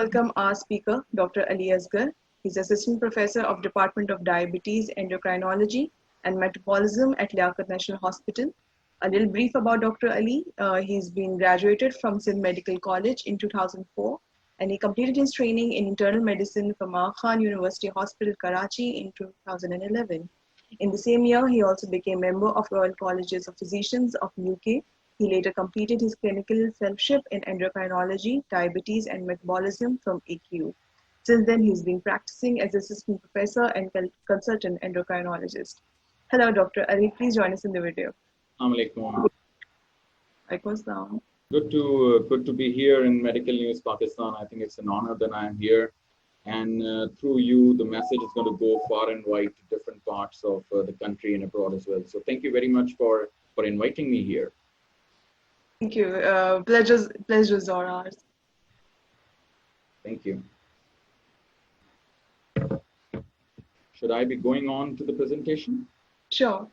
Welcome our speaker, Dr. Ali Asgar. He's Assistant Professor of Department of Diabetes, Endocrinology and Metabolism at Liaquat National Hospital. A little brief about Dr. Ali. He's been graduated from Sindh Medical College in 2004 and he completed his training in internal medicine from Aga Khan University Hospital, Karachi in 2011. In the same year, he also became member of Royal Colleges of Physicians of UK. He later completed his clinical fellowship in endocrinology, diabetes, and metabolism from AQU. Since then, he's been practicing as assistant professor and consultant endocrinologist. Hello, Dr. Ali. Please join us in the video. Assalamualaikum. Waalaikumsalam. Good to be here in Medical News Pakistan. I think it's an honor that I am here, and through you, the message is going to go far and wide to different parts of the country and abroad as well. So thank you very much for inviting me here. Thank you. Pleasure's all ours. Thank you. Should I be going on to the presentation? Sure.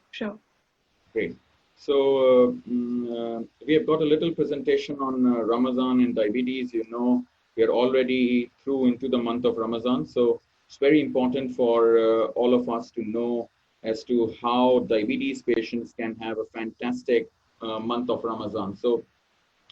Great. So we have got a little presentation on Ramadan and diabetes. You know, we are already through into the month of Ramadan. So it's very important for all of us to know as to how diabetes patients can have a fantastic month of Ramadan. So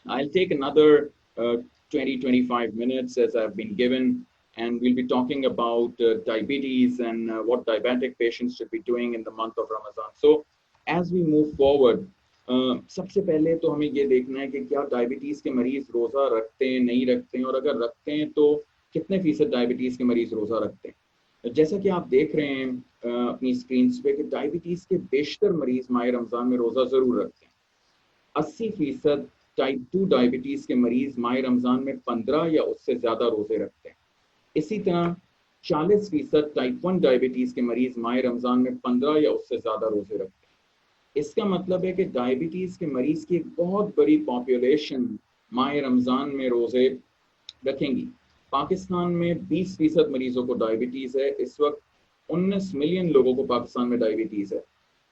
I'll take another 20-25 minutes as I've been given, and we'll be talking about diabetes and what diabetic patients should be doing in the month of Ramadan. So as we move forward, सबसे पहले तो हमें ये देखना है कि क्या diabetes के मरीज रोजा रखते हैं, नहीं रखते हैं, और अगर रखते हैं तो कितने फीसद डायबिटीज के मरीज रोजा रखते हैं। जैसा कि आप देख रहे हैं अपनी स्क्रीन पे कि डायबिटीज के बेशतर मरीज माह रमजान में रोजा जरूर रखते हैं। 80% टाइप 2 डायबिटीज के मरीज माह रमजान में 15 या उससे ज्यादा रोजे रखते हैं। इसी तरह 40% टाइप 1 डायबिटीज के मरीज माह रमजान में 15 या उससे ज्यादा रोजे रखते हैं। इसका मतलब है कि डायबिटीज के मरीज की एक बहुत बड़ी पॉपुलेशन माह रमजान में रोजे रखेंगी। पाकिस्तान में 20% मरीजों को डायबिटीज है। इस वक्त 19 मिलियन लोगों को पाकिस्तान में डायबिटीज है,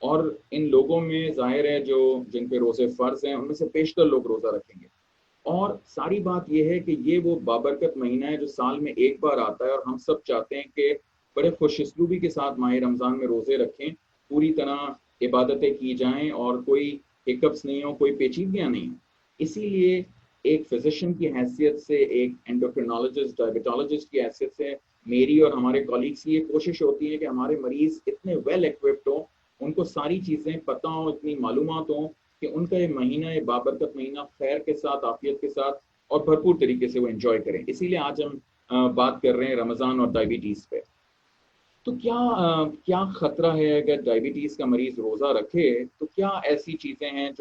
और इन लोगों में जाहिर है जो जिन पे रोजे फर्ज हैं उनमें से बेशतर लोग रोजा रखेंगे। और सारी बात यह है कि ये वो बाबरकत महीना है जो साल में एक बार आता है, और हम सब चाहते हैं कि बड़े खुशस्लूबी के साथ माह रमजान में रोजे रखें, पूरी तरह इबादतें की जाएं और कोई हिकअप्स नहीं हो, कोई पेचीदगियां नहीं हो। इसीलिए एक फिजिशियन की हैसियत से, एक एंडोक्रिनोलॉजिस्ट, डायबिटोलॉजिस्ट की हैसियत से मेरी और हमारे कॉलीग्स की ये कोशिश होती है कि हमारे मरीज इतने वेल इक्विप्ड हों, उनको सारी चीज़ें पता हों, इतनी मालूमात हों कि उनका ये महीना, ये बाबरकत महीना खैर के साथ, आफियत के साथ और भरपूर तरीके से वो एंजॉय करें। इसीलिए आज हम बात कर रहे हैं रमज़ान और डायबिटीज़ पे। तो क्या ख़तरा है अगर डायबिटीज़ का मरीज़ रोज़ा रखे? तो क्या ऐसी चीज़ें हैं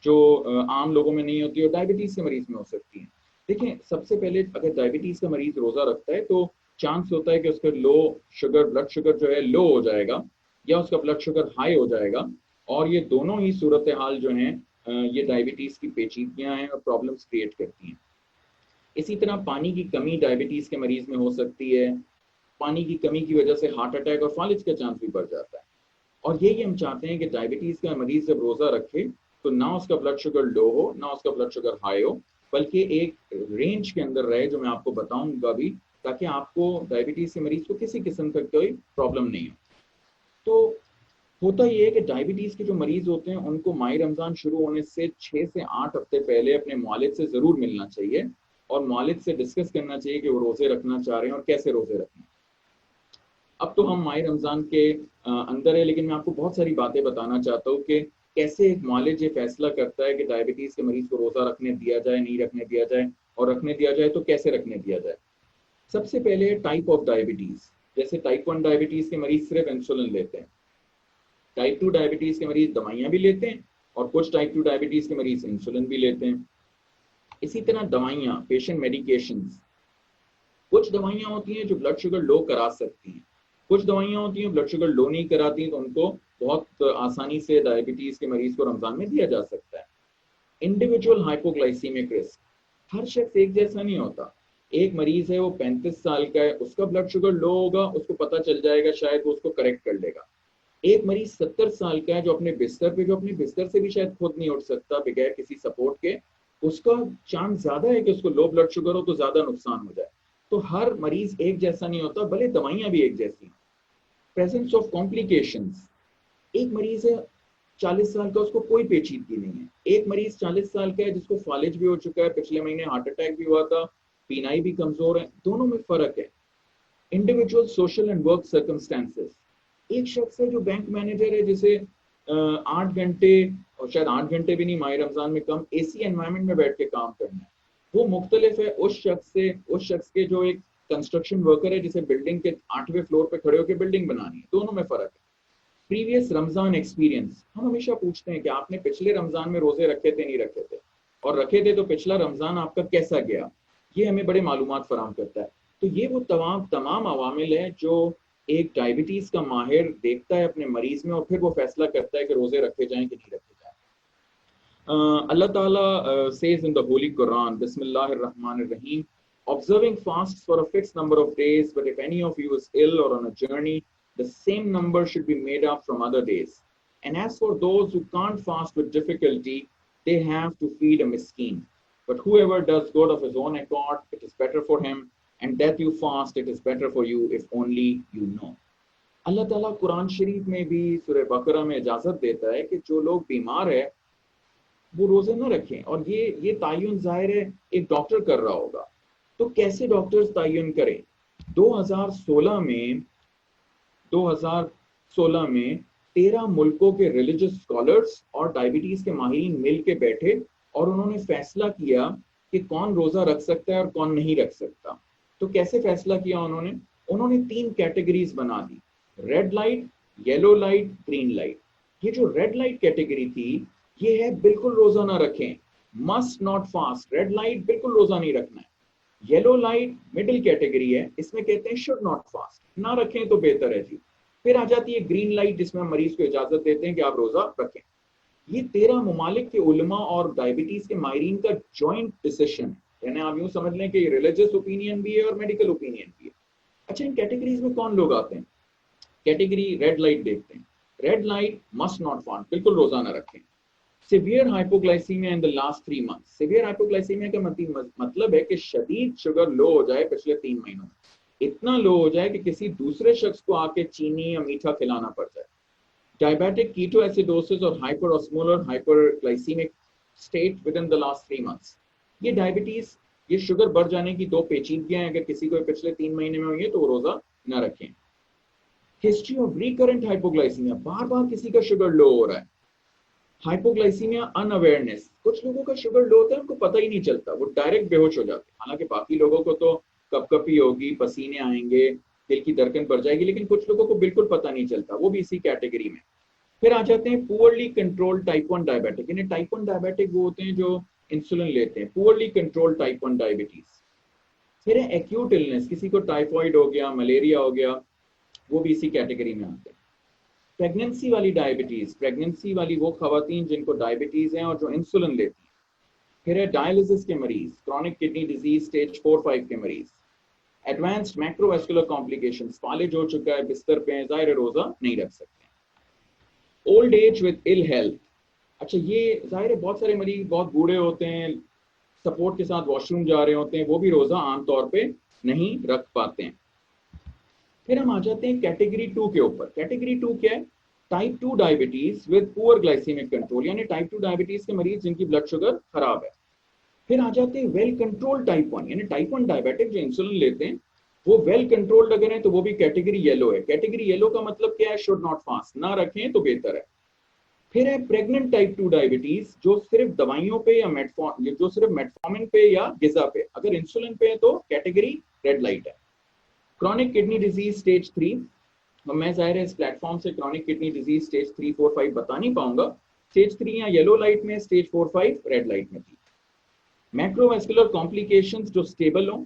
जो आम लोगों में नहीं होती और डायबिटीज़ के मरीज़ में हो सकती हैं? देखिए, सबसे पहले अगर डायबिटीज़ का मरीज़ रोज़ा रखता है तो चांस होता है कि उसका ब्लड शुगर जो है लो हो जाएगा, या उसका ब्लड शुगर हाई हो जाएगा, और ये दोनों ही सूरत हाल जो हैं ये डायबिटीज़ की पेचीदगियाँ हैं और प्रॉब्लम्स क्रिएट करती हैं। इसी तरह पानी की कमी डायबिटीज़ के मरीज़ में हो सकती है। पानी की कमी की वजह से हार्ट अटैक और फालिज का चांस भी बढ़ जाता है। और यही हम चाहते हैं कि डायबिटीज़ का मरीज़ जब रोज़ा रखे तो ना उसका ब्लड शुगर लो हो, ना उसका ब्लड शुगर हाई हो, बल्कि एक रेंज के अंदर रहे, जो मैं आपको बताऊँगा भी, ताकि आपको डायबिटीज़ के मरीज़ को किसी किस्म का कोई प्रॉब्लम नहीं हो। तो होता ये है कि डायबिटीज़ के जो मरीज़ होते हैं उनको माह रमज़ान शुरू होने से 6 से 8 हफ्ते पहले अपने मुआलिज से ज़रूर मिलना चाहिए और मुआलिज से डिस्कस करना चाहिए कि वो रोज़े रखना चाह रहे हैं और कैसे रोज़े रखना। अब तो हम माह रमज़ान के अंदर है, लेकिन मैं आपको बहुत सारी बातें बताना चाहता हूँ कि कैसे एक मुआलिज ये फैसला करता है कि डायबिटीज़ के मरीज़ को रोज़ा रखने दिया जाए, नहीं रखने दिया जाए, और रखने दिया जाए तो कैसे रखने दिया जाए। सबसे पहले टाइप ऑफ डायबिटीज़। जैसे टाइप 1 डायबिटीज़ के मरीज़ सिर्फ इंसुलिन लेते हैं, टाइप 2 डायबिटीज़ के मरीज़ दवाइयाँ भी लेते हैं, और कुछ टाइप 2 डायबिटीज़ के मरीज़ इंसुलिन भी लेते हैं। इसी तरह दवाइयाँ, पेशेंट मेडिकेशंस, कुछ दवाइयाँ होती हैं जो ब्लड शुगर लो करा सकती हैं, कुछ दवाइयाँ होती हैं ब्लड शुगर लो नहीं कराती, तो उनको बहुत आसानी से डायबिटीज़ के मरीज़ को रमज़ान में दिया जा सकता है। इंडिविजुअल हाइपोग्लाइसीमिक रिस्क, हर शख्स एक जैसा नहीं होता। एक मरीज़ है, वो 35 साल का है, उसका ब्लड शुगर लो होगा, उसको पता चल जाएगा, शायद वो उसको करेक्ट कर लेगा। एक मरीज 70 साल का है जो अपने बिस्तर से भी शायद खुद नहीं उठ सकता बगैर किसी सपोर्ट के, उसका चांस ज्यादा है कि उसको लो ब्लड शुगर हो तो ज्यादा नुकसान हो जाए। तो हर मरीज एक जैसा नहीं होता, भले दवाइयां भी एक जैसी। प्रेजेंस ऑफ कॉम्प्लिकेशंस, एक मरीज है 40 साल का, उसको कोई पेचीदगी नहीं है। एक मरीज 40 साल का है जिसको फालिज भी हो चुका है, पिछले महीने हार्ट अटैक भी हुआ था, पीनाई भी कमजोर है, दोनों में फर्क है। Individual social and work circumstances, एक शख्स है जो बैंक मैनेजर है, जिसे 8 घंटे, और शायद 8 घंटे भी नहीं, माह रमजान में कम, एसी एनवायरनमेंट में बैठ के काम करना है, वो मुख्तलिफ है उस शख्स के जो एक कंस्ट्रक्शन वर्कर है जिसे बिल्डिंग के 8वें फ्लोर पे खड़े होकर बिल्डिंग बनानी है। दोनों में फर्क है। प्रीवियस रमजान एक्सपीरियंस, हम हमेशा पूछते हैं कि आपने पिछले रमजान में रोजे रखे थे, नहीं रखे थे, और रखे थे तो पिछला रमजान आपका कैसा गया, ये हमें बड़े मालूमात फराहम करता है। तो ये वो तमाम अवामिल है जो एक डायबिटीज का माहिर देखता है अपने मरीज में, और फिर वो फैसला करता है कि रोजे रखे जाएं कि नहीं रखे जाएं। अल्लाह ताला says in the Holy Quran, Bismillahir Rahmanir Rahim, observing fasts for a fixed number of days, but if any of you is ill or on a journey, the same number should be made up from other days. And as for those who can't fast with difficulty, they have to feed a miskin. But whoever does good of his own accord, it is better for him, and that you fast, it is better for you, if only you know. अल्लाह ताला कुरान शरीफ में भी सूरह बकरा में इजाजत देता है कि जो लोग बीमार है वो रोजे न रखें, और ये तायुन जाहिर है एक डॉक्टर कर रहा होगा। तो कैसे डॉक्टर्स तायुन करें? 2016 में 13 मुल्कों के रिलीजियस स्कॉलर्स और डायबिटीज के माहिरीन मिल के बैठे और उन्होंने फैसला किया कि कौन रोजा रख सकता है और कौन नहीं रख सकता। तो कैसे फैसला किया उन्होंने 3 कैटेगरीज बना दी, red light, yellow light, green light. ये जो रेड लाइट कैटेगरी थी, ये है बिल्कुल रोजा ना रखें, must not fast, red light बिल्कुल रोजा नहीं रखना है। येलो लाइट मिडिल कैटेगरी है, इसमें कहते हैं शुड नॉट फास्ट, ना रखें तो बेहतर है जी। फिर आ जाती है ग्रीन लाइट, जिसमें मरीज को इजाजत देते हैं कि आप रोजा रखें। ये 13 मुमालिक के उलमा और डायबिटीज के माहिरीन का जॉइंट डिसीजन है, यानी आप यूं समझ लें कि रिलीजियस ओपिनियन भी है और मेडिकल ओपिनियन भी है। अच्छा, इन कैटेगरीज में कौन लोग आते हैं? कैटेगरी रेड लाइट देखते हैं। Red light must not fast, बिल्कुल रोजा ना रखें। Severe hypoglycaemia in the last 3 months, severe hypoglycaemia का मतलब है कि शदीद शुगर लो हो जाए पिछले 3 महीनों में, इतना लो हो जाए कि किसी दूसरे शख्स को आके चीनी या मीठा खिलाना पड़ जाए। डायबिटिक कीटोएसिडोसिस और hyperosmolar hyperglycaemic state within the last 3 months, ये डायबिटीज, ये शुगर बढ़ जाने की 2 पेचीदगियां हैं। अगर किसी को पिछले 3 महीने में हुई है तो वो रोजा ना रखें। हिस्ट्री ऑफ रिकरेंट हाइपोग्लाइसीमिया, बार बार किसी का शुगर लो हो रहा है। हाइपोग्लाइसीमिया अनअवेयरनेस, कुछ लोगों का शुगर लो होता है, उनको पता ही नहीं चलता, वो डायरेक्ट बेहोश हो जाते हैं। हालांकि बाकी लोगों को तो कपकपी होगी, पसीने आएंगे, दिल की धड़कन बढ़ जाएगी, लेकिन कुछ लोगों को बिल्कुल पता नहीं चलता, वो भी इसी कैटेगरी में। फिर आ जाते हैं पुअरली कंट्रोल्ड टाइप 1 डायबिटिक, यानी टाइप 1 डायबिटिक वो होते हैं जो इंसुलिन लेते हैं, पुअरली कंट्रोल्ड टाइप 1 डायबिटीज। फिर है एक्यूट इलनेस, किसी को टाइफॉइड हो गया, मलेरिया हो गया, वो भी इसी कैटेगरी में आते हैं। प्रेगनेंसी वाली डायबिटीज, प्रेगनेंसी वाली वो खवातीन जिनको डायबिटीज हैं और जो इंसुलिन लेती हैं। फिर है डायलिसिस के मरीज, क्रॉनिक किडनी डिजीज स्टेज 4-5 के मरीज, एडवांस्ड मैक्रोवेस्कुलर कॉम्प्लिकेशंस, फालिज हो चुका है, बिस्तर पे है, जाहिर रोजा नहीं रख सकते। Old age with ill health, अच्छा ये जाहिर है बहुत सारे मरीज बहुत बूढ़े होते हैं, सपोर्ट के साथ वॉशरूम जा रहे होते हैं, वो भी रोजा आमतौर पे नहीं रख पाते हैं। फिर हम आ जाते हैं कैटेगरी 2 के ऊपर। कैटेगरी 2 क्या है? Type 2 diabetes with poor glycemic control, यानी टाइप 2 डायबिटीज के मरीज जिनकी ब्लड शुगर खराब है। फिर आ जाते हैं वेल कंट्रोल टाइप 1, यानी टाइप 1 डायबिटिक जो इंसुलिन लेते हैं वो वेल कंट्रोल्ड अगर है तो वो भी कैटेगरी येलो है। कैटेगरी येलो का मतलब क्या है? शुड नॉट फास्ट, ना रखें तो बेहतर है। फिर है प्रेग्नेंट टाइप 2 डायबिटीज जो सिर्फ दवाइयों पे या जो सिर्फ मेटफॉर्मिन पे या गिजा पे, अगर इंसुलिन पे है तो कैटेगरी रेड लाइट है। क्रॉनिक किडनी डिजीज स्टेज 3, मैं जाहिर है इस प्लेटफॉर्म से क्रॉनिक किडनी डिजीज स्टेज 3, 4, 5 बता नहीं पाऊंगा। स्टेज 3 या येलो लाइट में, स्टेज 4, 5 रेड लाइट में थी। मैक्रोवेस्कुलर कॉम्प्लिकेशंस जो स्टेबल हो,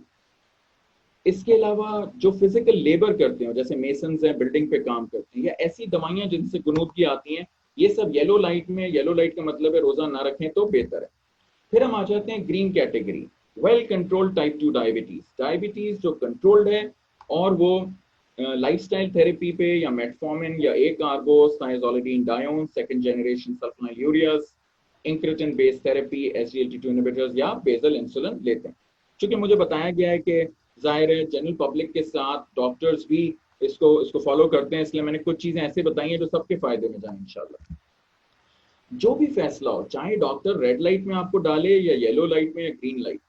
इसके अलावा जो फिजिकल लेबर करते हो जैसे मेसन्स हैं, बिल्डिंग पे काम करते हैं, या ऐसी दवाइयां जिनसे गुनूदगी आती हैं, ये सब येलो लाइट में। येलो लाइट का मतलब है रोजा ना रखें तो बेहतर है। फिर हम आ जाते हैं green category, well controlled type 2 diabetes, diabetes जो कंट्रोल्ड है और वो लाइफस्टाइल थेरेपी पे या मेटफॉर्मिन या acarbose, thiazolidinedione, second generation sulphonylureas, incretin based therapy, SGLT two inhibitors या बेसल इंसुलिन लेते हैं। क्योंकि मुझे बताया गया है कि जाहिर है जनरल पब्लिक के साथ डॉक्टर्स भी इसको फॉलो करते हैं, इसलिए मैंने कुछ चीजें ऐसे बताई हैं जो सबके फायदे में जाए इंशाल्लाह। जो भी फैसला हो, चाहे डॉक्टर रेड लाइट में आपको डाले या येलो लाइट में या ग्रीन लाइट,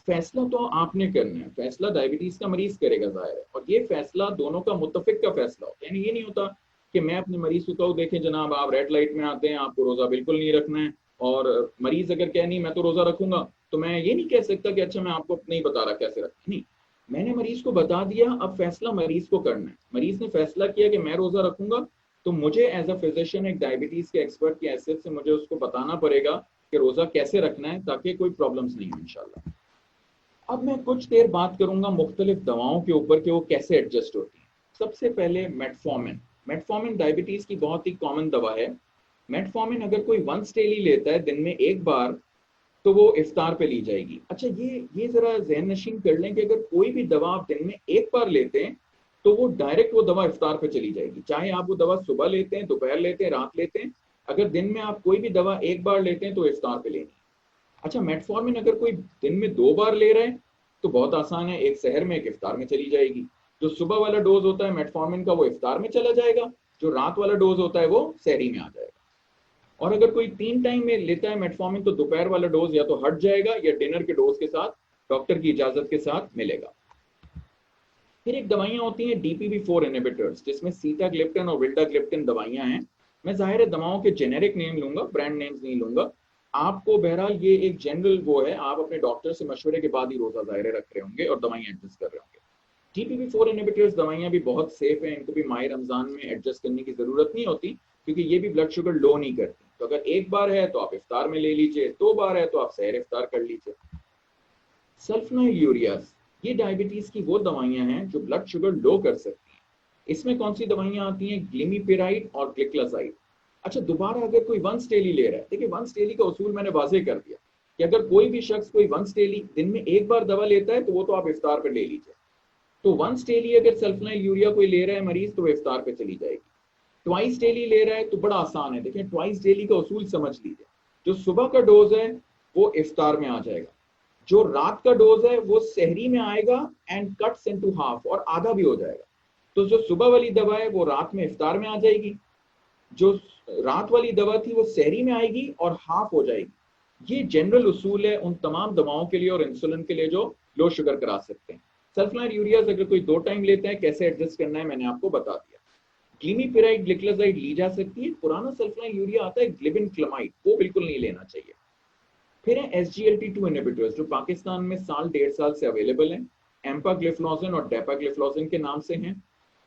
फैसला तो आपने करना है। फैसला डायबिटीज का मरीज करेगा जाहिर है, और ये फैसला दोनों का मुत्तफिक का फैसला होता है। यानी ये नहीं होता कि मैं अपने मरीज को कहूँ देखें जनाब आप रेड लाइट में आते हैं, आपको रोजा बिल्कुल नहीं रखना है, और मरीज अगर कह नहीं मैं तो रोजा रखूंगा, तो मैं ये नहीं कह सकता कि अच्छा मैं आपको नहीं बता रहा कैसे रखें। नहीं, मैंने मरीज को बता दिया, अब फैसला मरीज को करना है। मरीज ने फैसला किया कि मैं रोजा रखूंगा, तो मुझे एज अ फिजिशियन, एक डायबिटीज के एक्सपर्ट की हैसियत से मुझे उसको बताना पड़ेगा कि रोजा कैसे रखना है ताकि कोई प्रॉब्लम्स नहीं हो इंशाल्लाह। अब मैं कुछ देर बात करूंगा मुख्तलिफ दवाओं के ऊपर कि वो कैसे एडजस्ट होती हैं। सबसे पहले मेटफॉर्मिन। मेटफॉर्मिन डायबिटीज की बहुत ही कॉमन दवा है। मेटफॉर्मिन अगर कोई वंस डेली लेता है, दिन में एक बार, तो वो इफ्तार पे ली जाएगी। अच्छा, ये जरा जहन नशीन कर लें कि अगर कोई भी दवा आप दिन में एक बार लेते हैं तो वो डायरेक्ट वो दवा इफ्तार पे चली जाएगी, चाहे आप वो दवा सुबह लेते हैं, दोपहर लेते हैं, रात लेते हैं। अगर दिन में आप कोई भी दवा एक बार लेते हैं तो इफ्तार पे लेनी है। अच्छा, मेटफॉर्मिन अगर कोई दिन में 2 बार ले रहे हैं तो बहुत आसान है, एक सहर में एक इफ्तार में चली जाएगी। जो सुबह वाला डोज होता है मेटफॉर्मिन का वो इफ्तार में चला जाएगा, जो रात वाला डोज होता है वो सहरी में आ जाएगा। और अगर कोई 3 टाइम में लेता है मेटफॉर्मिन तो दोपहर वाला डोज या तो हट जाएगा या डिनर के डोज के साथ डॉक्टर की इजाजत के साथ मिलेगा। फिर एक दवाइयां होती हैं DPP-4 इनहिबिटर्स, जिसमें सीटाग्लिप्टिन और विल्डाग्लिप्टिन दवाइयां हैं। मैं जाहिर है दवाओं के जेनेरिक नेम लूंगा, ब्रांड नेम्स नहीं लूंगा। आपको बहरहाल ये एक जनरल वो है, आप अपने डॉक्टर से मशवरे के बाद ही रोजा जाहिर रख रहे होंगे और दवाइयां एडजस्ट कर रहे होंगे। DPP-4 इनहिबिटर्स दवाइयां भी बहुत सेफ हैं, इनको भी माह रमजान में एडजस्ट करने की जरूरत नहीं होती, क्योंकि ये भी ब्लड शुगर लो नहीं करती। तो अगर एक बार है तो आप इफ्तार में ले लीजिए, 2 बार है तो आप सहर इफ्तार कर लीजिए। सल्फोनाइल यूरियाज, ये डायबिटीज की वो दवाइयां हैं जो ब्लड शुगर लो कर सकती हैं। इसमें कौन सी दवाइयां आती हैं? ग्लिमिपिराइड और ग्लिक्लाजाइड। अच्छा, दोबारा अगर कोई वंस डेली ले रहा है, देखिए वंस डेली का उसूल मैंने वाजे कर दिया कि अगर कोई भी शख्स कोई वंस डेली दिन में एक बार दवा लेता है तो वो तो आप इफ्तार पर ले लीजिए। तो वंस डेली अगर सल्फोनाइल यूरिया कोई ले रहा है मरीज तो वो इफ्तार पे चली जाएगी। ट्वाइस डेली ले रहा है तो बड़ा आसान है, देखिए ट्वाइस डेली का उसूल समझ लीजिए। जो सुबह का डोज है वो इफ्तार में आ जाएगा, जो रात का डोज है वो सहरी में आएगा एंड कट्स इनटू हाफ, और आधा भी हो जाएगा। तो जो सुबह वाली दवा है वो रात में इफ्तार में आ जाएगी, जो रात वाली दवा थी वो सहरी में आएगी और हाफ हो जाएगी। ये जनरल उसूल है उन तमाम दवाओं के लिए और इंसुलिन के लिए जो लो शुगर करा सकते हैं। सल्फोनाइल यूरियाज अगर कोई 2 टाइम लेते हैं, कैसे एडजस्ट करना है मैंने आपको बता दिया। ग्लिमिपिराइड ग्लिक्लाजाइड ली जा सकती है। पुराना सल्फोनाइल यूरिया आता है ग्लिबिनक्लमाइड, वो बिल्कुल नहीं लेना चाहिए। फिर है SGLT2 इनहिबिटर्स, जो पाकिस्तान में साल 1.5 साल से अवेलेबल हैं। एम्पाग्लिफ्लॉजिन और डेपाग्लिफ्लॉजिन के नाम से हैं।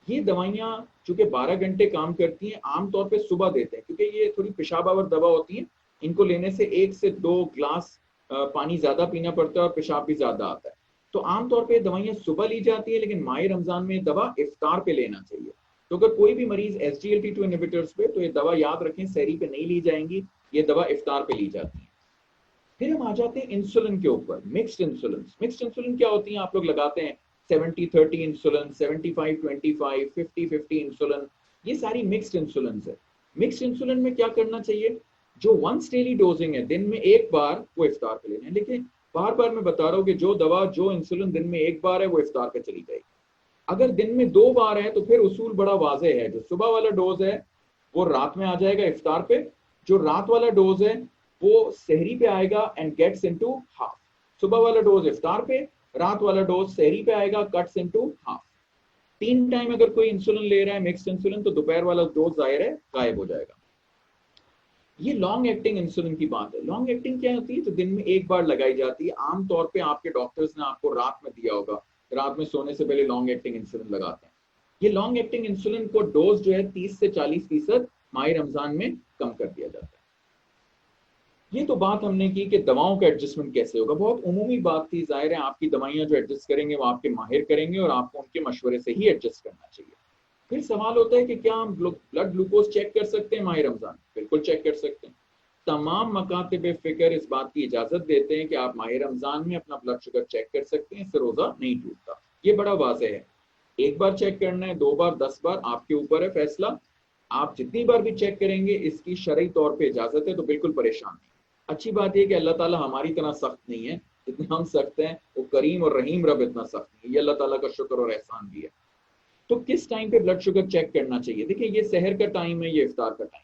ये दवाइयां चूंकि 12 घंटे काम करती हैं, आमतौर पे सुबह देते हैं, क्योंकि ये थोड़ी पेशाब आवर दवा होती है। इनको लेने से 1 से 2 ग्लास पानी ज्यादा पीना पड़ता है और पेशाब भी ज्यादा आता है। तो आमतौर पर दवाइयां सुबह ली जाती है, लेकिन माह रमजान में दवा इफ्तार पे लेना चाहिए। तो अगर कोई भी मरीज SGLT2 इनहिबिटर्स पे, तो ये दवा याद रखें सहरी पे नहीं ली जाएंगी, ये दवा इफ्तार पे ली जाती है। फिर हम आ जाते हैं इंसुलिन के ऊपर। Mixed insulin. मिक्स्ड इंसुलिन क्या होती है? आप लोग लगाते हैं 70-30 इंसुलिन, 75-25, 50-50 इंसुलिन, ये सारी मिक्स्ड इंसुलिन है। मिक्स्ड इंसुलिन में क्या करना चाहिए? जो वंस डेली डोजिंग है, दिन में एक बार, वो इफ्तार पे लेना है। लेकिन बार बार मैं बता रहा हूँ कि जो दवा, जो इंसुलिन दिन में एक बार है वो इफ्तार पे चली जाएगी। अगर दिन में 2 बार है तो फिर उसूल बड़ा वाजे है, जो सुबह वाला डोज है वो रात में आ जाएगा इफ्तार पे, जो रात वाला डोज है वो सहरी पे आएगा एंड गेट्स इनटू हाफ। सुबह वाला डोज इफ्तार पे, रात वाला डोज सहरी पे आएगा, कट्स इनटू हाफ। 3 टाइम अगर कोई इंसुलिन ले रहा है मिक्स्ड इंसुलिन, तो दोपहर वाला डोज जाहिर है गायब हो जाएगा। ये लॉन्ग एक्टिंग इंसुलिन की बात है। लॉन्ग एक्टिंग क्या होती है? तो दिन में एक बार लगाई जाती है। आमतौर पे आपके डॉक्टर्स ने आपको रात में दिया होगा, रात में सोने से पहले लॉन्ग एक्टिंग इंसुलिन लगाते हैं। ये लॉन्ग एक्टिंग इंसुलिन को डोज जो है 30 से 40% माह रमजान में कम कर दिया जाता है। ये तो बात हमने की कि दवाओं का एडजस्टमेंट कैसे होगा, बहुत उमूमी बात थी। जाहिर है आपकी दवाइयां जो एडजस्ट करेंगे वो आपके माहिर करेंगे और आपको उनके मशवरे से ही एडजस्ट करना चाहिए। फिर सवाल होता है कि क्या हम ब्लड ग्लूकोज चेक कर सकते हैं माह रमजान? बिल्कुल चेक कर सकते हैं। तमाम मकातिब फिक्र इस बात की इजाजत देते हैं कि आप माह रमजान में अपना ब्लड शुगर चेक कर सकते हैं, इससे रोजा नहीं टूटता। ये बड़ा वाज़ेह है। एक बार चेक करना है, 2 बार, 10 बार, आपके ऊपर है फैसला। आप जितनी बार भी चेक करेंगे इसकी शरई तौर पे इजाजत है, तो बिल्कुल परेशान नहीं। अच्छी बात यह कि अल्लाह ताला हमारी तरह सख्त नहीं है, जितने हम सख्त हैं वो करीम और रहीम रब इतना सख्त नहीं। ये अल्लाह ताला का शुक्र और एहसान भी है। तो किस टाइम पे ब्लड शुगर चेक करना चाहिए? देखिए ये सहर का टाइम है, ये इफ्तार का टाइम।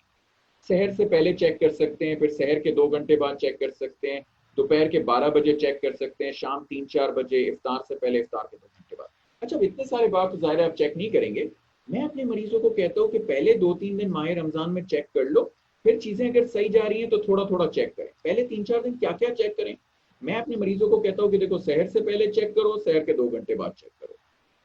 सहर से पहले चेक कर सकते हैं, फिर सहर के 2 घंटे बाद चेक कर सकते हैं, दोपहर के 12 बजे चेक कर सकते हैं, शाम 3-4 बजे, इफ्तार से पहले, इफ्तार के 2 घंटे बाद। अच्छा, अब इतने सारे बात तो ज़ाहिर है आप चेक नहीं करेंगे। मैं अपने मरीजों को कहता हूँ कि पहले 2-3 दिन माह रमज़ान में चेक कर लो, फिर चीज़ें अगर सही जा रही हैं तो थोड़ा थोड़ा चेक करें। पहले 3-4 दिन क्या क्या चेक करें? मैं अपने मरीजों को कहता हूँ कि देखो, सहर से पहले चेक करो, सहर के 2 घंटे बाद चेक करो,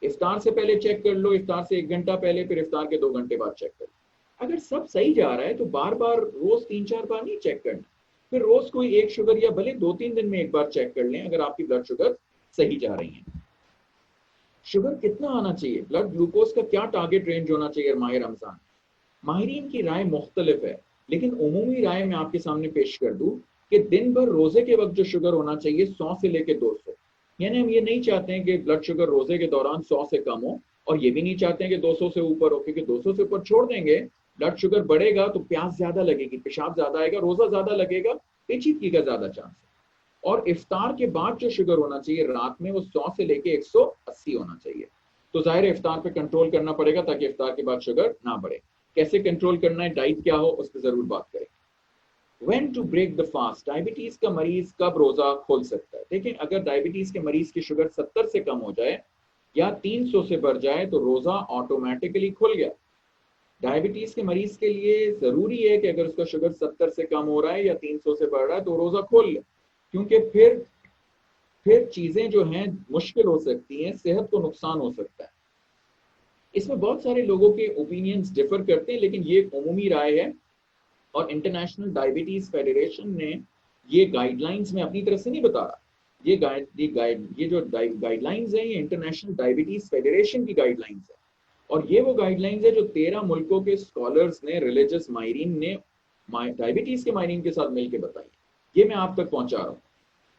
इफ्तार से पहले चेक कर लो, इफ्तार से 1 घंटा पहले, फिर इफ्तार के 2 घंटे बाद चेक कर लो। अगर सब सही जा रहा है तो बार बार रोज 3-4 बार नहीं चेक करना, फिर रोज कोई एक शुगर या भले 2-3 दिन में एक बार चेक कर लें अगर आपकी ब्लड शुगर सही जा रही है। शुगर कितना आना चाहिए, ब्लड ग्लूकोज का क्या टारगेट रेंज होना चाहिए माह रमजान? माहिरीन की राय मुख्तलिफ है, लेकिन उमूमी राय मैं आपके सामने पेश कर दूं कि दिन भर रोजे के वक्त जो शुगर होना चाहिए 100 से लेकर 200। यानी हम ये नहीं चाहते हैं कि ब्लड शुगर रोजे के दौरान 100 से कम हो, और ये भी नहीं चाहते हैं कि 200 से ऊपर हो, क्योंकि 200 से ऊपर छोड़ देंगे ब्लड शुगर बढ़ेगा तो प्यास ज्यादा लगेगी, पेशाब ज्यादा आएगा, रोजा ज्यादा लगेगा, पेचीदगी का ज्यादा चांस है। और इफ्तार के बाद जो शुगर होना चाहिए रात में वो 100 से लेके 180 होना चाहिए। तो जाहिर है इफ्तार पे कंट्रोल करना पड़ेगा ताकि इफ्तार के बाद शुगर ना बढ़े। कैसे कंट्रोल करना है, डाइट क्या हो, उस पर जरूर बात करें। When to break the fast, diabetes का मरीज कब रोजा खोल सकता है? देखिए, अगर डायबिटीज के मरीज की शुगर 70 से कम हो जाए या 300 से बढ़ जाए तो रोजा ऑटोमेटिकली खुल गया। डायबिटीज के मरीज के लिए जरूरी है कि अगर उसका शुगर 70 से कम हो रहा है या 300 से बढ़ रहा है तो रोजा खोल ले, क्योंकि फिर चीजें जो हैं मुश्किल हो सकती हैं, सेहत को नुकसान हो सकता है। इसमें बहुत सारे लोगों के ओपिनियंस डिफर करते हैं, लेकिन ये एक उमूमी राय है और इंटरनेशनल डायबिटीज फेडरेशन ने ये गाइडलाइंस में अपनी तरफ से नहीं बता रहा, ये जो गाइडलाइंस है ये इंटरनेशनल डायबिटीज फेडरेशन की गाइडलाइंस है, और ये वो गाइडलाइंस है जो 13 मुल्कों के स्कॉलर्स ने, रिलीजियस माहिरीन ने डायबिटीज के माहिरीन के साथ मिलकर बताई। ये मैं आप तक पहुंचा रहा हूँ।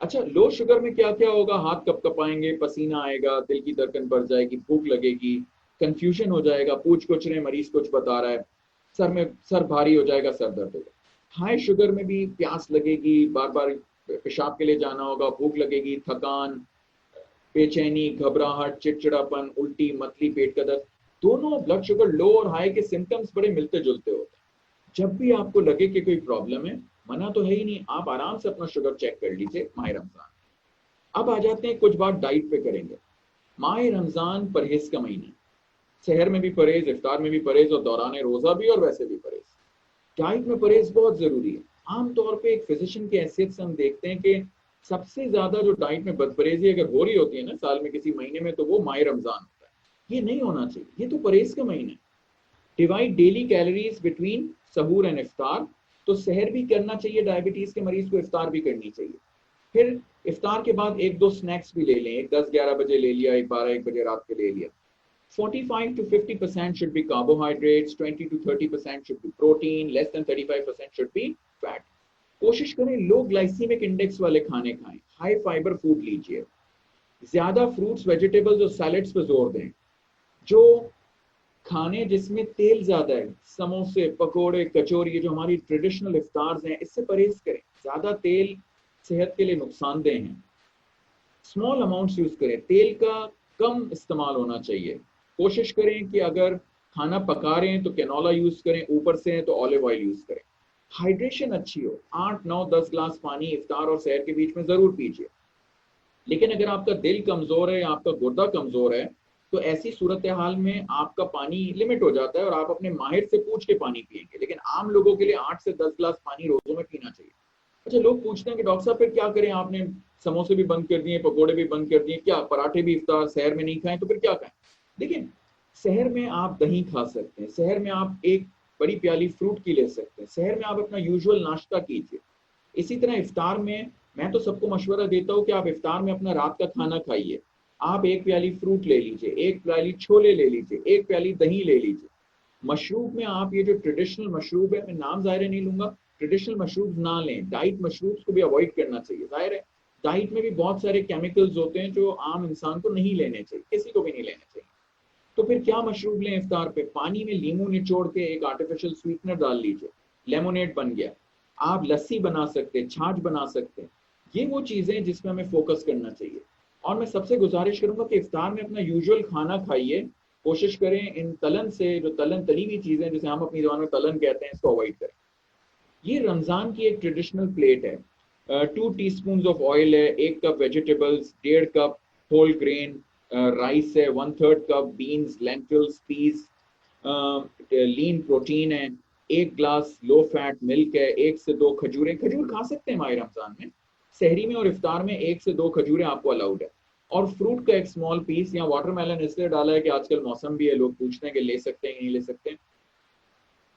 अच्छा, लो शुगर में क्या क्या होगा? हाथ कपकपाएंगे, पसीना आएगा, दिल की धड़कन बढ़ जाएगी, भूख लगेगी, कंफ्यूजन हो जाएगा, पूछ कुछ रहे मरीज कुछ बता रहा है, सर भारी हो जाएगा, सर दर्द होगा। हाई शुगर में भी प्यास लगेगी, बार बार पेशाब के लिए जाना होगा, भूख लगेगी, थकान, बेचैनी, घबराहट, चिड़चिड़ापन, उल्टी, मतली, पेट का दर्द। दोनों ब्लड शुगर लो और हाई के सिम्टम्स बड़े मिलते जुलते होते हैं। जब भी आपको लगे कि कोई प्रॉब्लम है, मना तो है ही नहीं, आप आराम से अपना शुगर चेक कर लीजिए माह रमजान। अब आ जाते हैं, कुछ बात डाइट पे करेंगे। माह रमजान परहेज का महीना, सहर में भी परहेज, इफ्तार में भी परहेज, और दौरान रोजा भी, और वैसे भी परहेज। डाइट में परहेज बहुत जरूरी है। आमतौर पे एक फिजिशियन की हैसियत से हम देखते हैं कि सबसे ज्यादा जो डाइट में बदपरहेजी अगर हो रही होती है ना साल में किसी महीने में, तो वो माह रमजान होता है। ये नहीं होना चाहिए, ये तो परहेज का महीना है। डिवाइड डेली कैलोरीज बिटवीन सहूर एंड इफ्तार, तो सहर भी करना चाहिए डायबिटीज के मरीज को, इफ्तार भी करनी चाहिए। फिर इफ्तार के बाद 1-2 स्नैक्स भी ले लें, एक 10-11 बजे ले लिया, एक 12-1 बजे रात के ले लिया। 45 to 50% should be carbohydrates, 20 to 30% should be protein, less than 35% should be fat. कोशिश करें लो ग्लाइसीमिक इंडेक्स वाले खाने खाएं, हाई फाइबर फूड लीजिए, ज्यादा फ्रूट्स, वेजिटेबल्स और सैलेड्स पर जोर दें। जो खाने जिसमें तेल ज्यादा है, समोसे, पकोड़े, कचौरी, जो हमारी ट्रेडिशनल इफ्तार्स हैं, इससे परहेज करें। ज्यादा तेल सेहत के लिए नुकसानदेह हैं। स्मॉल अमाउंट्स यूज करें, तेल का कम इस्तेमाल होना चाहिए। कोशिश करें कि अगर खाना पका रहे हैं तो कैनोला यूज करें, ऊपर से हैं तो ऑलिव ऑयल यूज करें। हाइड्रेशन अच्छी हो, 8-9-10 ग्लास पानी इफ्तार और सहर के बीच में जरूर पीजिए। लेकिन अगर आपका दिल कमजोर है, आपका गुर्दा कमजोर है, तो ऐसी सूरत हाल में आपका पानी लिमिट हो जाता है और आप अपने माहिर से पूछ के पानी पिएंगे। लेकिन आम लोगों के लिए 8 से 10 ग्लास पानी रोजों में पीना चाहिए। अच्छा, लोग पूछते हैं कि डॉक्टर साहब फिर क्या करें, आपने समोसे भी बंद कर दिए, पकोड़े भी बंद कर दिए, क्या पराठे भी इफ्तार सहर में नहीं खाएं, तो फिर क्या खाएं? देखिए, सहर में आप दही खा सकते हैं, सहर में आप एक बड़ी प्याली फ्रूट की ले सकते हैं, सहर में आप अपना यूजुअल नाश्ता कीजिए। इसी तरह इफ्तार में मैं तो सबको मशवरा देता हूँ कि आप इफ्तार में अपना रात का खाना खाइए। आप एक प्याली फ्रूट ले लीजिए, एक प्याली छोले ले लीजिए, एक प्याली दही ले लीजिए। मशरूब में आप ये जो ट्रेडिशनल मशरूब है, मैं नाम ज़ाहिर नहीं लूंगा, ट्रेडिशनल मशरूब ना लें, डाइट मशरूब्स को भी अवॉइड करना चाहिए। जाहिर है डाइट में भी बहुत सारे केमिकल्स होते हैं जो आम इंसान को नहीं लेने चाहिए, किसी को भी नहीं लेने चाहिए। तो फिर क्या मशरूब लें इफ्तार पे? पानी में लीमू निचोड़ के एक आर्टिफिशियल स्वीटनर डाल लीजिए, लेमोनेड बन गया। आप लस्सी बना सकते हैं, छाछ बना सकते हैं। ये वो चीज़ें जिसमें हमें फोकस करना चाहिए। और मैं सबसे गुजारिश करूंगा कि इफ्तार में अपना यूजुअल खाना खाइए, कोशिश करें इन तलन से, जो तली हुई चीज़ें जिसे हम अपनी जबान में तलन कहते हैं, इसको अवॉइड करें। ये रमज़ान की एक ट्रेडिशनल प्लेट है। 2 टीस्पून ऑफ ऑयल है, 1 cup vegetables, 1.5 cup whole grain rice है, 1/3 cup beans, lentils, peas, lean protein है, 1 ग्लास लो फैट मिल्क है, 1 से 2 खजूरें, खजूर खा सकते हैं माह रमजान में, सहरी में और इफ्तार में 1 से 2 खजूरें आपको अलाउड है। और फ्रूट का एक स्मॉल पीस, या वाटरमेलन इसलिए डाला है कि आजकल मौसम भी है, लोग पूछते हैं कि ले सकते हैं नहीं ले सकते हैं।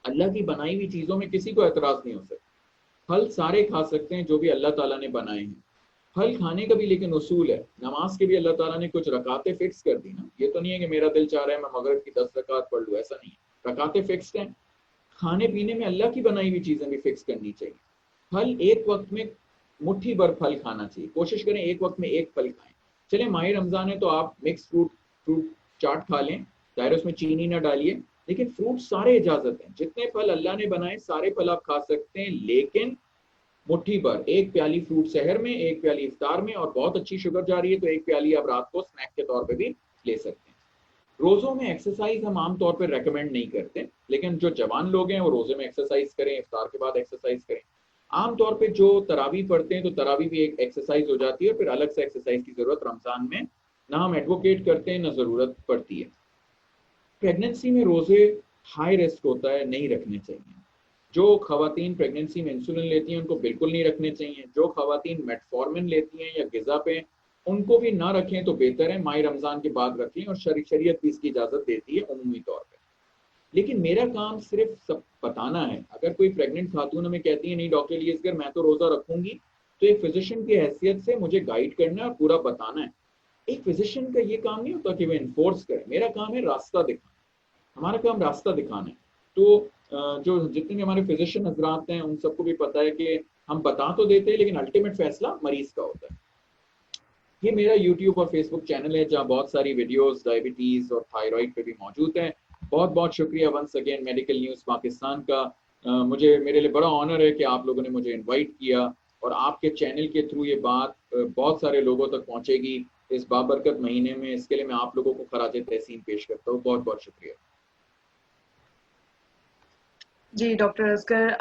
अल्लाह की बनाई हुई चीजों में किसी को एतराज नहीं हो सकता। फल सारे खा सकते हैं जो भी अल्लाह ताला ने बनाए हैं। फल खाने का भी लेकिन उसूल है। नमाज के भी अल्लाह ताला ने कुछ रकातें फिक्स कर दी ना, ये तो नहीं है कि मेरा दिल चाह रहा है मैं मगरिब की 10 रकात पढ़ लूँ, ऐसा नहीं है। रकातें फिक्स्ड हैं। खाने पीने में अल्लाह की बनाई हुई चीजें भी फिक्स करनी चाहिए। फल एक वक्त में मुट्ठी भर फल खाना चाहिए, कोशिश करें एक वक्त में एक फल खाएं। चले माह रमजान है तो आप मिक्स फ्रूट फ्रूट चाट खा लें, दायरे उसमें चीनी ना डालिए, लेकिन फ्रूट सारे इजाजत हैं। जितने फल अल्लाह ने बनाए सारे फल आप खा सकते हैं, लेकिन मुट्ठी भर, 1 प्याली फ्रूट सहर में, 1 प्याली इफ्तार में, और बहुत अच्छी शुगर जा रही है तो 1 प्याली आप रात को स्नैक के तौर पे भी ले सकते हैं। रोजों में एक्सरसाइज हम आमतौर पर रेकमेंड नहीं करते, लेकिन जो जवान लोग हैं वो रोजे में एक्सरसाइज करें, इफ्तार के बाद एक्सरसाइज करें। आमतौर पे जो तरावी पढ़ते हैं तो तरावी भी एक एक्सरसाइज हो जाती है, फिर अलग से एक्सरसाइज की जरूरत रमजान में ना हम एडवोकेट करते हैं ना जरूरत पड़ती है। प्रेगनेंसी में रोजे हाई रिस्क होता है, नहीं रखने चाहिए। जो खवातीन प्रेगनेंसी में इंसुलिन लेती हैं उनको बिल्कुल नहीं रखने चाहिए। जो खवातीन मेटफॉर्मिन लेती हैं या गिजा पे, उनको भी ना रखें तो बेहतर है, माह रमजान के बाद रखें, और शरीयत भी इसकी इजाजत देती है उमूमी तौर पर। लेकिन मेरा काम सिर्फ सब बताना है। अगर कोई प्रेग्नेंट खातून हमें कहती है नहीं डॉक्टर इलियसगर मैं तो रोजा रखूंगी, तो एक फिजिशियन की हैसियत से मुझे गाइड करना है और पूरा बताना है। एक फिजिशियन का ये काम नहीं होता कि वो इन्फोर्स करे, मेरा काम है रास्ता दिखाना, हमारा काम रास्ता दिखाना है। तो जो जितने भी हमारे फिजिशियन हजरात हैं उन सबको भी पता है कि हम बता तो देते हैं लेकिन अल्टीमेट फैसला मरीज का होता है। ये मेरा यूट्यूब और फेसबुक चैनल है जहाँ बहुत सारी वीडियोस डायबिटीज और थायराइड पे भी मौजूद हैं। बहुत बहुत शुक्रिया once again medical news Pakistan का। मुझे मेरे लिए बड़ा ऑनर है कि आप लोगों ने मुझे इनवाइट किया, और आपके चैनल के थ्रू ये बात बहुत सारे लोगों तक पहुंचेगी इस बाबरकत महीने में। इसके लिए मैं आप लोगों को खराज तहसीन पेश करता हूँ। बहुत बहुत शुक्रिया जी doctor Asghar,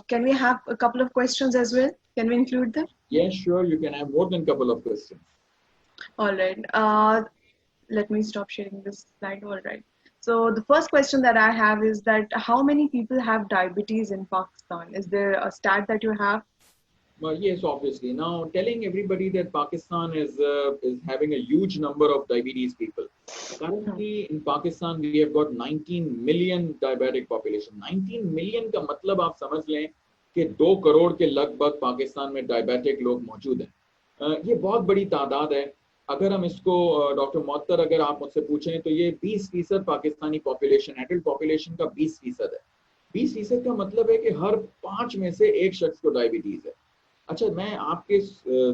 can we have a couple of questions as well? Can we include them? Yes, sure, you can have more than couple of questions. All right. Let me stop sharing this slide. All right. So the first question that I have is that how many people have diabetes in Pakistan? Is there a stat that you have? Well, yes, obviously. Now, telling everybody that Pakistan is having a huge number of diabetes people. Currently, in Pakistan, we have got 19 million diabetic population. 19 million का मतलब आप समझ लें कि 2 करोड़ के लगभग पाकिस्तान में diabetic लोग मौजूद हैं। ये बहुत बड़ी तादाद है। अगर हम इसको डॉक्टर मोहत्तर अगर आप मुझसे पूछें तो ये 20% पाकिस्तानी पॉपुलेशन, एडल्ट पॉपुलेशन का 20% है। 20% का मतलब है कि हर 5 में से एक शख्स को डायबिटीज है। अच्छा, मैं आपके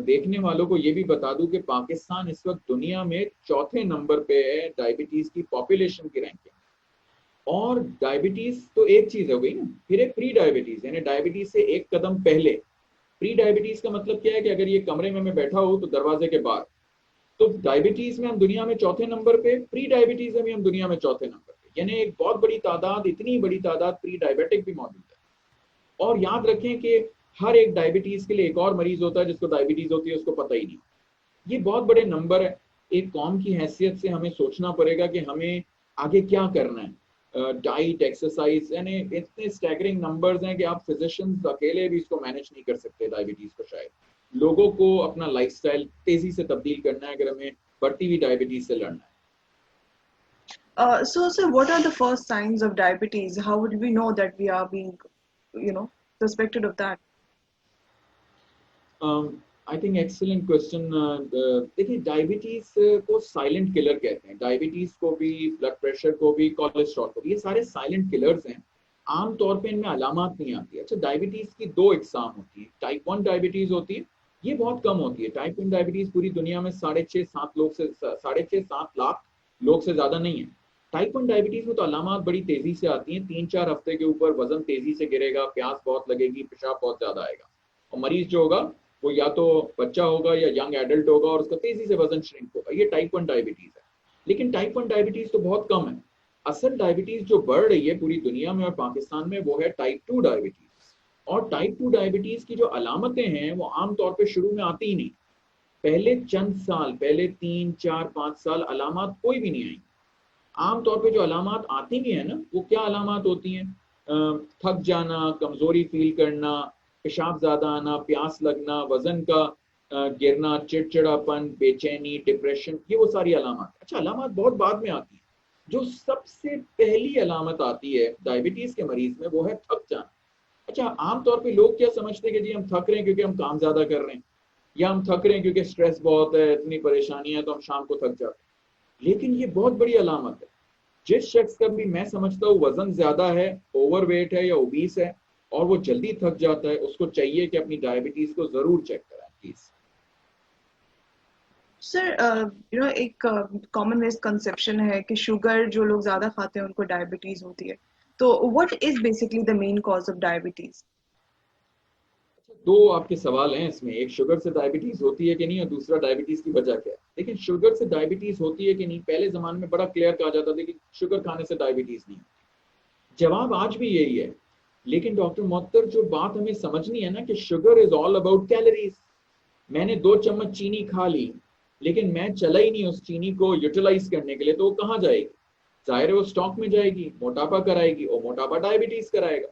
देखने वालों को ये भी बता दूं कि पाकिस्तान इस वक्त दुनिया में 4थे नंबर पे है डायबिटीज की पॉपुलेशन की रैंकिंग। और डायबिटीज तो एक चीज हो गई ना, फिर एक प्री डायबिटीज, यानी डायबिटीज से एक कदम पहले। प्री डायबिटीज का मतलब क्या है कि अगर ये कमरे में मैं बैठा हूँ तो दरवाजे के बाहर, तो डायबिटीज में हम दुनिया में 4थे नंबर पे, प्री डायबिटीज में भी हम दुनिया में 4थे नंबर पे, यानी एक बहुत बड़ी तादाद, इतनी बड़ी तादाद प्री डायबिटिक भी मौजूद है। और याद रखें कि हर एक डायबिटीज के लिए एक और मरीज होता है जिसको डायबिटीज होती है, उसको पता ही नहीं। ये बहुत बड़े नंबर है। एक कौम की हैसियत से हमें सोचना पड़ेगा कि हमें आगे क्या करना है। डाइट, एक्सरसाइज, यानी इतने स्टैगरिंग नंबर्स हैं कि आप फिजिशियंस अकेले भी इसको मैनेज नहीं कर सकते डायबिटीज को। शायद लोगों को अपना लाइफस्टाइल तेजी से तब्दील करना है अगर हमें बढ़ती हुई डायबिटीज से लड़ना है। So what are the first signs of diabetes? How would we know that we are being, suspected of that? I think excellent question. देखिए, डायबिटीज को साइलेंट किलर कहते हैं। डायबिटीज को भी, ब्लड प्रेशर को भी, कोलेस्ट्रॉल को भी, ये सारे साइलेंट किलर्स हैं। आमतौर पे इनमें अलामात नहीं आती है। अच्छा, डायबिटीज की 2 इकसाम होती है। टाइप 1 डायबिटीज होती है, ये बहुत कम होती है। टाइप 1 डायबिटीज पूरी दुनिया में 6.5-7 लाख लोग से ज्यादा नहीं है। टाइप 1 डायबिटीज में तो अलामात बड़ी तेजी से आती हैं। 3-4 हफ्ते के ऊपर वजन तेजी से गिरेगा, प्यास बहुत लगेगी, पेशाब बहुत ज्यादा आएगा, और मरीज जो होगा वो या तो बच्चा होगा या यंग एडल्ट होगा और उसका तेजी से वजन श्रिंक होगा, ये टाइप 1 डायबिटीज है। लेकिन टाइप 1 डायबिटीज तो बहुत कम है। असल डायबिटीज जो बढ़ रही है पूरी दुनिया में और पाकिस्तान में, वो है टाइप 2 डायबिटीज। और टाइप 2 डायबिटीज की जो अलामतें हैं वो आमतौर पर शुरू में आती ही नहीं, पहले चंद साल, पहले 3 4 5 साल अलामत कोई भी नहीं आई। आमतौर पे जो अलामत आती भी है ना, वो क्या अलामत होती हैं? थक जाना, कमजोरी फील करना, पेशाब ज्यादा आना, प्यास लगना, वजन का गिरना, चिड़चिड़ापन, बेचैनी, डिप्रेशन, ये वो सारी अलामत। अच्छा, अलामत बहुत बाद में आती है। जो सबसे पहली अलामत आती है डायबिटीज के मरीज में वो है थक जाना। अच्छा, आमतौर पे लोग क्या समझते हैं कि जी हम थक रहे हैं क्योंकि हम काम ज्यादा कर रहे हैं, या हम थक रहे हैं क्योंकि स्ट्रेस बहुत है, इतनी परेशानियां, तो हम शाम को थक जाते हैं। लेकिन ये बहुत बड़ी अलामत है। जिस शख्स का भी मैं समझता हूँ वजन ज्यादा है, ओवरवेट है या ओबीस है और वो जल्दी थक जाता है, उसको चाहिए कि अपनी डायबिटीज को जरूर चेक कराएं प्लीज। सर एक कॉमन मिसकंसेप्शन है कि शुगर जो लोग ज्यादा खाते हैं उनको डायबिटीज होती है, तो what is basically the main cause of diabetes? दो आपके सवाल हैं इसमें, एक शुगर से डायबिटीज होती है कि नहीं और दूसरा डायबिटीज की वजह क्या है। लेकिन शुगर से डायबिटीज होती है कि नहीं, पहले जमाने में बड़ा क्लियर कहा जाता था कि शुगर खाने से डायबिटीज नहीं। जवाब आज भी यही है। लेकिन डॉक्टर मोहत्तर, जो बात हमें समझनी है ना कि sugar is all about calories. मैंने 2 चम्मच चीनी खा ली, लेकिन मैं चला ही नहीं उस चीनी को यूटिलाइज करने के लिए, तो वो कहाँ जाएगी? जाहिर है वो स्टॉक में जाएगी, मोटापा कराएगी, और मोटापा डायबिटीज कराएगा।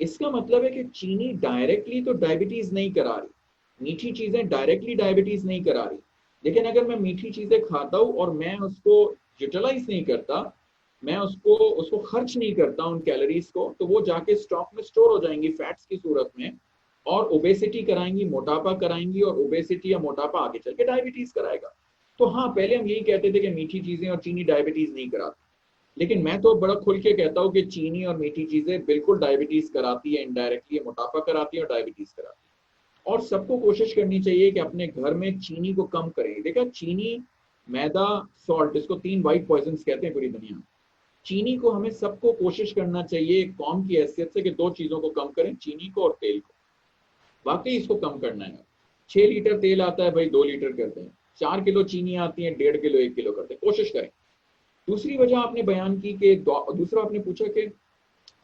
इसका मतलब है कि चीनी डायरेक्टली तो डायबिटीज नहीं करा रही, मीठी चीजें डायरेक्टली डायबिटीज नहीं करा रही। लेकिन अगर मैं मीठी चीजें खाता हूं और मैं उसको यूटिलाइज नहीं करता, मैं उसको उसको खर्च नहीं करता उन कैलोरीज को, तो वो जाके स्टॉक में स्टोर हो जाएंगी फैट्स की सूरत में, और ओबेसिटी कराएंगी, मोटापा कराएंगी, और ओबेसिटी या मोटापा आगे चल के डायबिटीज कराएगा। तो हाँ, पहले हम यही कहते थे कि मीठी चीजें और चीनी डायबिटीज नहीं कराती, लेकिन मैं तो बड़ा खुल के कहता हूँ कि चीनी और मीठी चीजें बिल्कुल डायबिटीज कराती है, इनडायरेक्टली मोटापा कराती है और डायबिटीज कराती है। और सबको कोशिश करनी चाहिए कि अपने घर में चीनी को कम करें। देखा, चीनी, मैदा, सॉल्ट, इसको 3 वाइट पॉइजन कहते हैं पूरी दुनिया में। चीनी को हमें सबको कोशिश करना चाहिए एक कौम की हैसियत से कि 2 चीजों को कम करें, चीनी को और तेल को। वाकई इसको कम करना है। 6 लीटर तेल आता है भाई, 2 लीटर करते हैं। 4 किलो चीनी आती है, 1.5 किलो 1 किलो करते हैं। कोशिश करें। दूसरी वजह आपने बयान की कि दूसरा आपने पूछा कि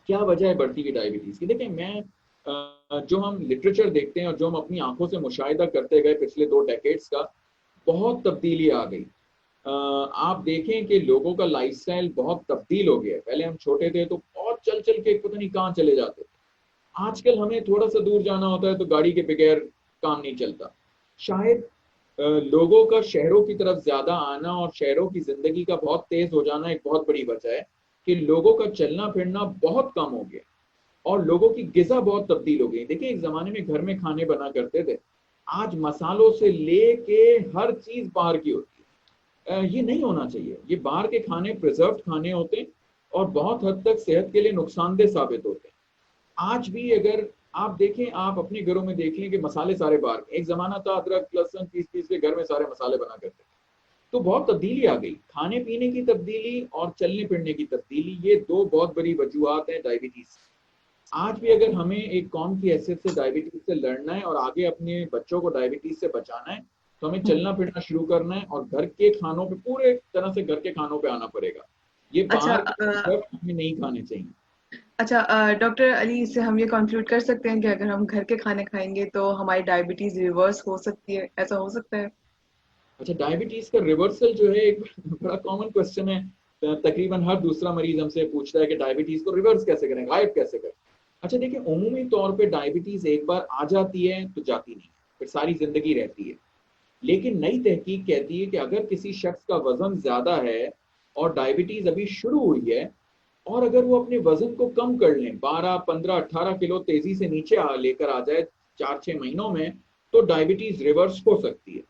क्या वजह है बढ़ती हुई डायबिटीज की। देखिए, मैं जो हम लिटरेचर देखते हैं और जो हम अपनी आंखों से मुशाहिदा करते गए पिछले 2 डेकेड्स का, बहुत तब्दीली आ गई। आप देखें कि लोगों का लाइफस्टाइल बहुत तब्दील हो गया है। पहले हम छोटे थे तो बहुत चल चल के पता नहीं कहाँ चले जाते थे। आजकल हमें थोड़ा सा दूर जाना होता है तो गाड़ी के बगैर काम नहीं चलता। शायद लोगों का शहरों की तरफ ज्यादा आना और शहरों की जिंदगी का बहुत तेज हो जाना एक बहुत बड़ी वजह है कि लोगों का चलना फिरना बहुत कम हो गया और लोगों की गिजा बहुत तब्दील हो गई। देखिए, एक जमाने में घर में खाने बना करते थे, आज मसालों से लेके हर चीज बाहर की होती है। ये नहीं होना चाहिए। ये बाहर के खाने प्रिजर्व्ड खाने होते हैं और बहुत हद तक सेहत के लिए नुकसानदेह साबित होते हैं। आज भी अगर आप देखें, आप अपने घरों में देख लें कि मसाले सारे बाहर। एक जमाना था अदरक लहसुन पीस पीस के घर में सारे मसाले बना करते थे। तो बहुत तब्दीली आ गई, खाने पीने की तब्दीली और चलने फिरने की तब्दीली, ये 2 बहुत बड़ी वजूहत हैं डायबिटीज। आज भी अगर हमें एक कौम की हैसियत से डायबिटीज से लड़ना है और आगे अपने बच्चों को डायबिटीज से बचाना है, तो हमें चलना फिरना शुरू करना है और घर के खानों पे, पूरे तरह से घर के खानों पे आना पड़ेगा। ये अच्छा बाहर के हमें नहीं खाने चाहिए। अच्छा डॉक्टर अली, इससे हम ये कंक्लूड कर सकते हैं कि अगर हम घर के खाने खाएंगे तो हमारी डायबिटीज रिवर्स हो सकती है, ऐसा हो सकता है? अच्छा, डायबिटीज का रिवर्सल जो है एक बड़ा कॉमन क्वेश्चन है। तकरीबन हर दूसरा मरीज हमसे पूछता है कि डायबिटीज को रिवर्स कैसे करें, गायब कैसे करें। अच्छा देखिए, उमूमी तौर पे डायबिटीज एक बार आ जाती है तो जाती नहीं, फिर सारी जिंदगी रहती है। लेकिन नई तहकीक कहती है कि अगर किसी शख्स का वजन ज्यादा है और डायबिटीज अभी शुरू हुई है, और अगर वो अपने वजन को कम कर लें, 12 15 18 किलो तेजी से नीचे लेकर आ जाए 4 6 महीनों में, तो डायबिटीज रिवर्स हो सकती है।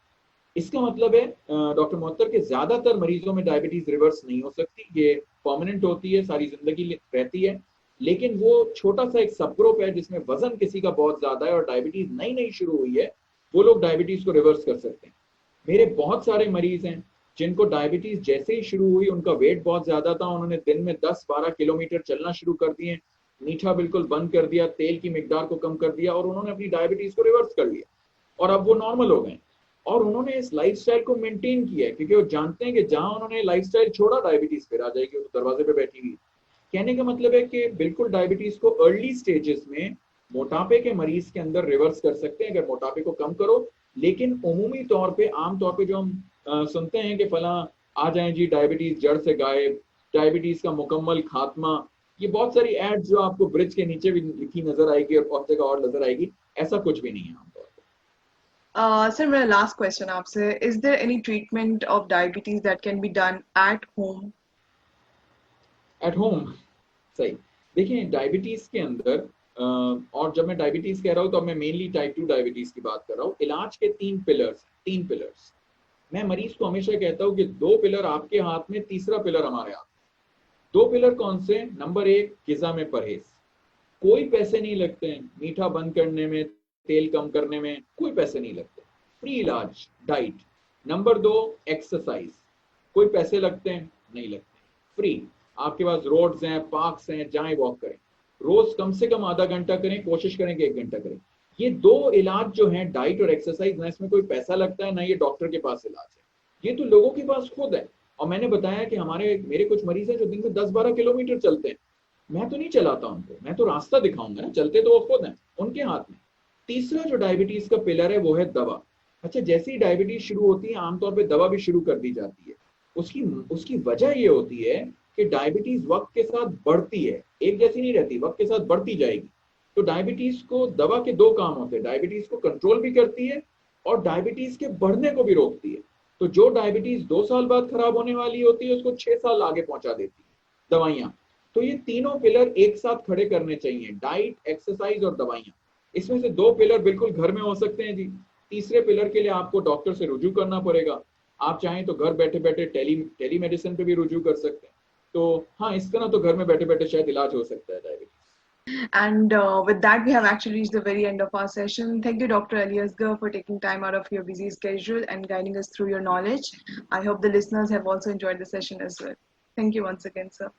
इसका मतलब है डॉक्टर मोहत्तर के ज्यादातर मरीजों में डायबिटीज रिवर्स नहीं हो सकती, ये परमानेंट होती है, सारी जिंदगी रहती है। लेकिन वो छोटा सा एक सब ग्रुप है जिसमें वजन किसी का बहुत ज्यादा है और डायबिटीज नई नई शुरू हुई है, वो लोग डायबिटीज को रिवर्स कर सकते हैं। मेरे बहुत सारे मरीज हैं जिनको डायबिटीज जैसे ही शुरू हुई, उनका वेट बहुत ज्यादा था, उन्होंने दिन में 10 12 किलोमीटर चलना शुरू कर दिए, मीठा बिल्कुल बंद कर दिया, तेल की मिकदार को कम कर दिया और उन्होंने अपनी डायबिटीज को रिवर्स कर लिया। और अब वो नॉर्मल हो गए और उन्होंने इस लाइफस्टाइल को मेंटेन किया है क्योंकि वो जानते हैं कि जहां उन्होंने लाइफस्टाइल छोड़ा डायबिटीज फिर आ जाएगी, वो दरवाजे पे बैठी हुई। कहने का मतलब है कि बिल्कुल डायबिटीज को अर्ली स्टेजेस में मोटापे के मरीज के अंदर रिवर्स कर सकते हैं अगर मोटापे को कम करो। लेकिन उमूमी तौर पे आम तौर पे जो हम सुनते हैं कि फला आ जाए जी डायबिटीज जड़ से गायब, डायबिटीज का मुकम्मल खात्मा, ये बहुत सारी एड्स जो आपको ब्रिज के नीचे भी लिखी नजर आएगी और बहुत जगह और नजर आएगी, ऐसा कुछ भी नहीं है आमतौर पर। Sir, मेरा लास्ट क्वेश्चन आपसे, is there any treatment of diabetes that can be done at home? At home, सही। देखिए डायबिटीज के अंदर और जब मैं डायबिटीज कह रहा हूँ तो मैं मेनली टाइप 2 डायबिटीज की बात कर रहा हूँ। इलाज के तीन पिलर्स। मैं मरीज को हमेशा कहता हूँ कि 2 पिलर आपके हाथ में, तीसरा पिलर हमारे हाथ में। 2 पिलर कौन से? नंबर 1 ग़िज़ा में परहेज, कोई पैसे नहीं लगते हैं, मीठा बंद करने में, तेल कम करने में कोई पैसे नहीं लगते, फ्री इलाज डाइट। नंबर 2 एक्सरसाइज, कोई पैसे लगते हैं? नहीं लगते, फ्री। आपके पास रोड्स हैं, पार्क्स हैं, जाएं वॉक करें, रोज कम से कम आधा घंटा करें, कोशिश करें कि 1 घंटा करें। ये 2 इलाज जो हैं, डाइट और एक्सरसाइज, ना इसमें कोई पैसा लगता है ना ये डॉक्टर के पास इलाज है, ये तो लोगों के पास खुद है। और मैंने बताया कि मेरे कुछ मरीज हैं जो दिन में 10-12 किलोमीटर चलते हैं, मैं तो नहीं चलाता उनको, मैं तो रास्ता दिखाऊंगा ना, चलते तो वो खुद हैं, उनके हाथ में। तीसरा जो डायबिटीज का पिलर है वो है दवा। अच्छा, जैसे ही डायबिटीज शुरू होती है आमतौर पर दवा भी शुरू कर दी जाती है। उसकी वजह ये होती है कि डायबिटीज वक्त के साथ बढ़ती है, एक जैसी नहीं रहती, वक्त के साथ बढ़ती जाएगी। तो डायबिटीज को दवा के 2 काम होते हैं, डायबिटीज को कंट्रोल भी करती है और डायबिटीज के बढ़ने को भी रोकती है। तो जो डायबिटीज 2 साल बाद खराब होने वाली होती है उसको 6 साल आगे पहुंचा देती है दवाइयां। तो ये तीनों पिलर एक साथ खड़े करने चाहिए, डाइट, एक्सरसाइज और दवाइयां। इसमें से 2 पिलर बिल्कुल घर में हो सकते हैं जी, तीसरे पिलर के लिए आपको डॉक्टर से रुजू करना पड़ेगा। आप चाहें तो घर बैठे बैठे टेली मेडिसिन पे भी रुजू कर सकते हैं। तो हाँ, इस तरह तो घर में बैठे बैठे शायद इलाज हो सकता है diabetes. And with that, we have actually reached the very end of our session. Thank you, Dr. Ali Asgar, for taking time out of your busy schedule and guiding us through your knowledge. I hope the listeners have also enjoyed the session as well. Thank you once again, sir.